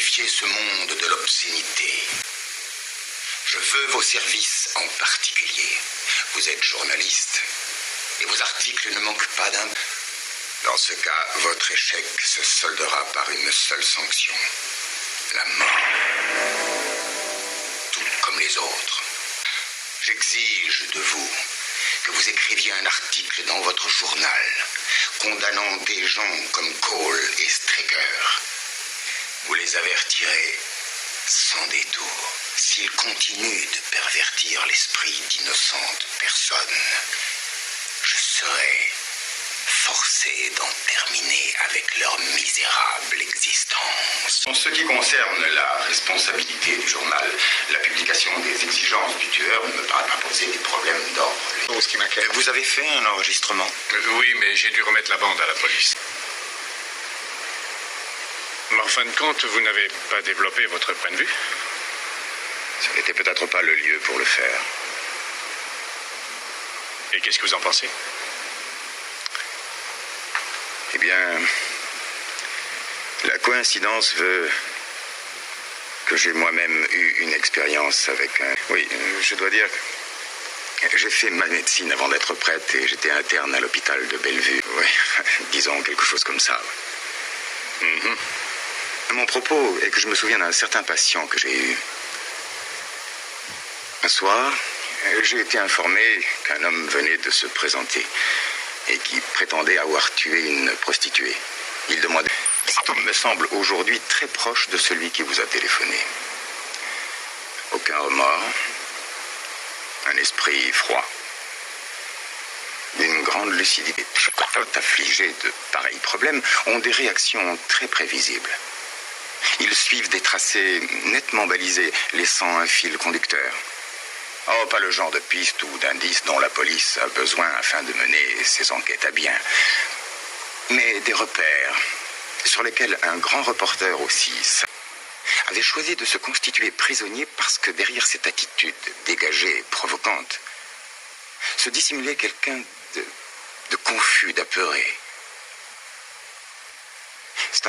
purifier ce monde de l'obscénité. Je veux vos services en particulier. Vous êtes journaliste et vos articles ne manquent pas d'un... Dans ce cas, votre échec se soldera par une seule sanction. La mort. Tout comme les autres. J'exige de vous que vous écriviez un article dans votre journal condamnant des gens comme Cole et Straker. Vous les avertirez sans détour. S'ils continuent de pervertir l'esprit d'innocentes personnes, je serai forcé d'en terminer avec leur misérable existence. En ce qui concerne la responsabilité du journal, la publication des exigences du tueur ne me paraît pas poser des problèmes d'ordre. Ce qui m'inquiète. Vous avez fait un enregistrement? Oui, mais j'ai dû remettre la bande à la police. Mais en fin de compte, vous n'avez pas développé votre point de vue? Ce n'était peut-être pas le lieu pour le faire. Et qu'est-ce que vous en pensez? Eh bien, la coïncidence veut que j'ai moi-même eu une expérience avec un... Oui, je dois dire que j'ai fait ma médecine avant d'être prête et j'étais interne à l'hôpital de Bellevue. Oui, disons quelque chose comme ça. Mon propos est que je me souviens d'un certain patient que j'ai eu. Un soir, j'ai été informé qu'un homme venait de se présenter et qui prétendait avoir tué une prostituée. Il demandait... Cet homme me semble aujourd'hui très proche de celui qui vous a téléphoné. Aucun remords, un esprit froid, une grande lucidité. Les coyotes affligés de pareils problèmes ont des réactions très prévisibles. Ils suivent des tracés nettement balisés, laissant un fil conducteur. Oh, pas le genre de piste ou d'indice dont la police a besoin afin de mener ses enquêtes à bien, mais des repères sur lesquels un grand reporter aussi avait choisi de se constituer prisonnier parce que derrière cette attitude dégagée et provocante se dissimulait quelqu'un de confus, d'apeuré.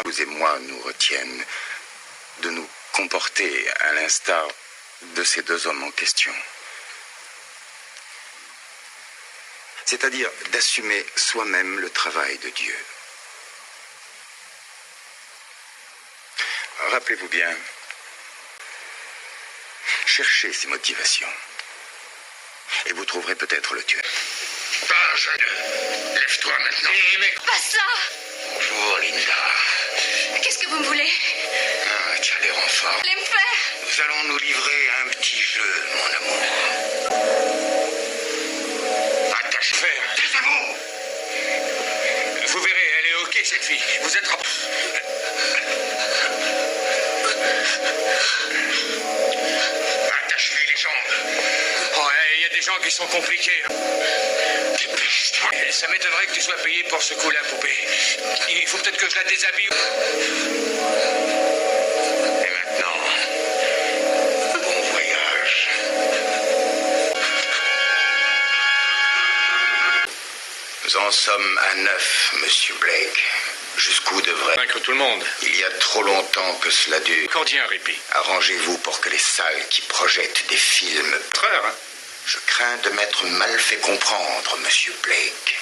Vous et moi nous retiennent de nous comporter à l'instar de ces deux hommes en question. C'est-à-dire d'assumer soi-même le travail de Dieu. Rappelez-vous bien, cherchez ses motivations et vous trouverez peut-être le tueur. Lève-toi maintenant. Pas ça! Bonjour, Linda. Qu'est-ce que vous me voulez? Ah, tu as l'air en forme. Vous allez me faire? Nous allons nous livrer à un petit jeu, mon amour. Attache-vous. Taisez-vous. Vous verrez, elle est ok, cette fille. Vous êtes... Attache-lui les jambes. Oh, il y a des gens qui sont compliqués. Dépêche-toi. Ça m'étonnerait que tu sois payé pour ce coup-là, poupée. Il faut peut-être que je la déshabille. Et maintenant, bon voyage. Nous en sommes à 9, Monsieur Blake. Jusqu'où devrait... Vaincre tout le monde. Il y a trop longtemps que cela dure. Accordez un répit. Arrangez-vous pour que les salles qui projettent des films... Frère, hein? Je crains de m'être mal fait comprendre, Monsieur Blake.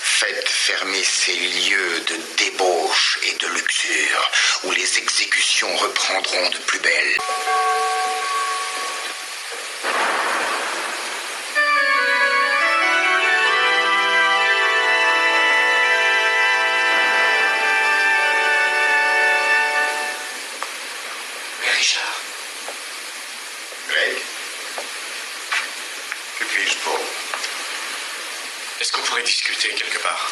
Faites fermer ces lieux de débauche et de luxure, où les exécutions reprendront de plus belle. Richard. Blake, que puis-je pour vous? Est-ce qu'on pourrait discuter quelque part?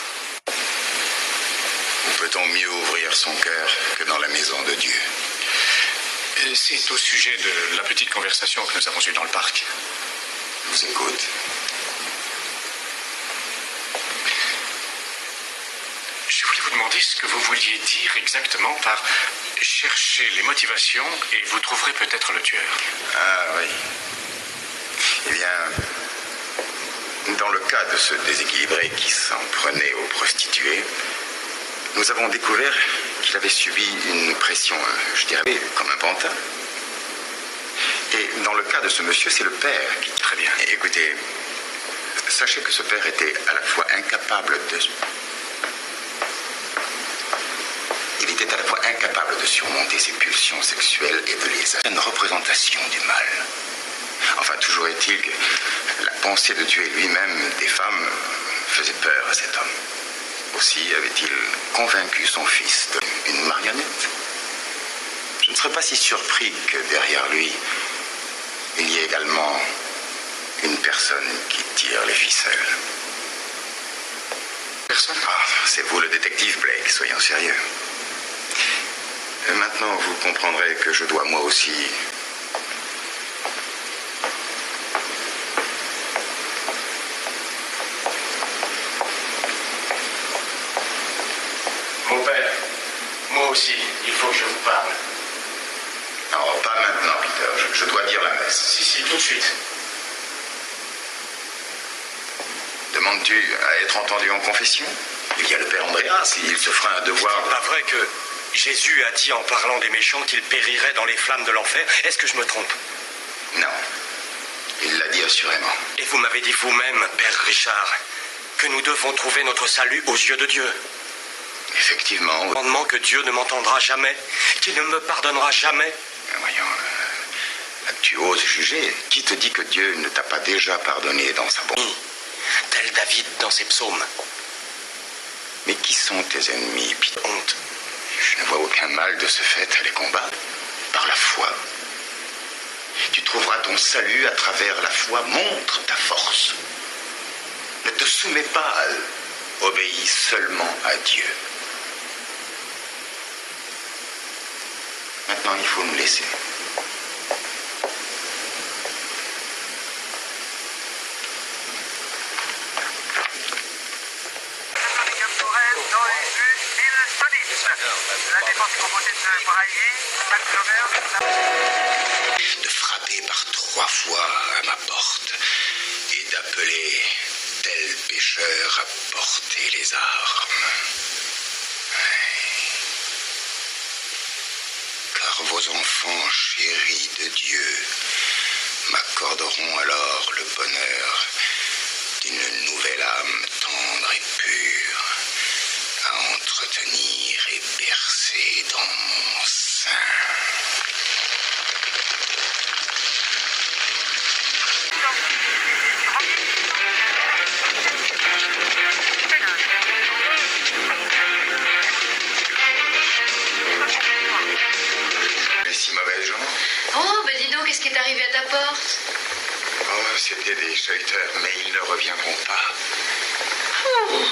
Où peut-on mieux ouvrir son cœur que dans la maison de Dieu? C'est au sujet de la petite conversation que nous avons eue dans le parc. Je vous écoute. Je voulais vous demander ce que vous vouliez dire exactement par chercher les motivations et vous trouverez peut-être le tueur. Ah oui. Eh bien, dans le cas de ce déséquilibré qui s'en prenait aux prostituées, nous avons découvert qu'il avait subi une pression, je dirais, comme un pantin. Et dans le cas de ce monsieur, c'est le père qui... Très bien. Écoutez, sachez que ce père était à la fois incapable de... Il était à la fois incapable de surmonter ses pulsions sexuelles et de les... Une représentation du mal. Enfin, toujours est-il que la pensée de tuer lui-même des femmes faisait peur à cet homme. Aussi avait-il convaincu son fils d'une marionnette. Je ne serais pas si surpris que derrière lui, il y ait également une personne qui tire les ficelles. Personne? Ah, c'est vous le détective Blake, soyons sérieux. Et maintenant, vous comprendrez que je dois moi aussi... Mon père, moi aussi, il faut que je vous parle. Non, pas maintenant, Peter. Je dois dire la messe. Si, tout de suite. Demandes-tu à être entendu en confession? Il y a le père Andreas, il se fera un devoir... C'est pas vrai que Jésus a dit en parlant des méchants qu'ils périraient dans les flammes de l'enfer? Est-ce que je me trompe? Non. Il l'a dit assurément. Et vous m'avez dit vous-même, Père Richard, que nous devons trouver notre salut aux yeux de Dieu. Effectivement. Commandement que Dieu ne m'entendra jamais, qu'il ne me pardonnera jamais. Voyons, tu oses juger. Qui te dit que Dieu ne t'a pas déjà pardonné dans sa bonté? Tel David dans ses psaumes. Mais qui sont tes ennemis, Peter? Honte. Je ne vois aucun mal de ce fait à les combattre. Par la foi. Tu trouveras ton salut à travers la foi. Montre ta force. Ne te soumets pas à eux. Obéis seulement à Dieu. Maintenant, il faut nous laisser. Dans les buts, Bill Stolitz. La défense est composée de Brailly, McClover. De frapper par 3 fois à ma porte et d'appeler tel pécheur à porter les armes. Car vos enfants chéris de Dieu m'accorderont alors le bonheur d'une nouvelle âme tendre et pure à entretenir et bercer dans mon sein. Mais si mauvais gens? Oh, bah dis donc, qu'est-ce qui est arrivé à ta porte? Oh, c'était des chariteurs, mais ils ne reviendront pas. Oh,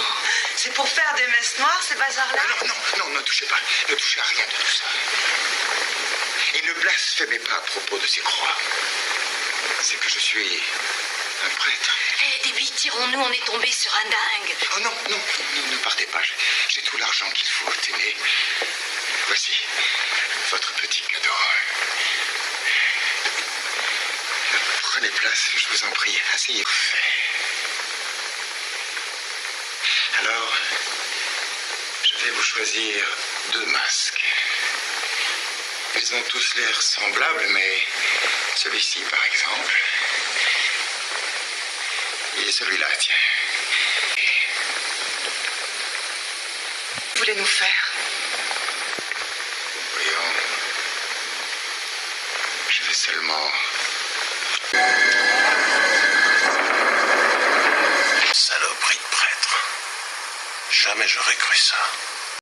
c'est pour faire des messes noires, ces bazars-là? Non, ne touchez pas. Ne touchez à rien de tout ça. Et ne blasphémez pas à propos de ces croix. C'est que je suis un prêtre. Eh, Debbie, tirons-nous, on est tombé sur un dingue. Oh non, ne partez pas. J'ai tout l'argent qu'il faut, tenez. Voici votre petit cadeau. Prenez place, je vous en prie. Asseyez-vous. Alors, je vais vous choisir 2 masques. Ils ont tous l'air semblables, mais celui-ci, par exemple, et celui-là, tiens. Vous voulez nous faire? Voyons. Je vais seulement... Saloperie de prêtre. Jamais j'aurais cru ça.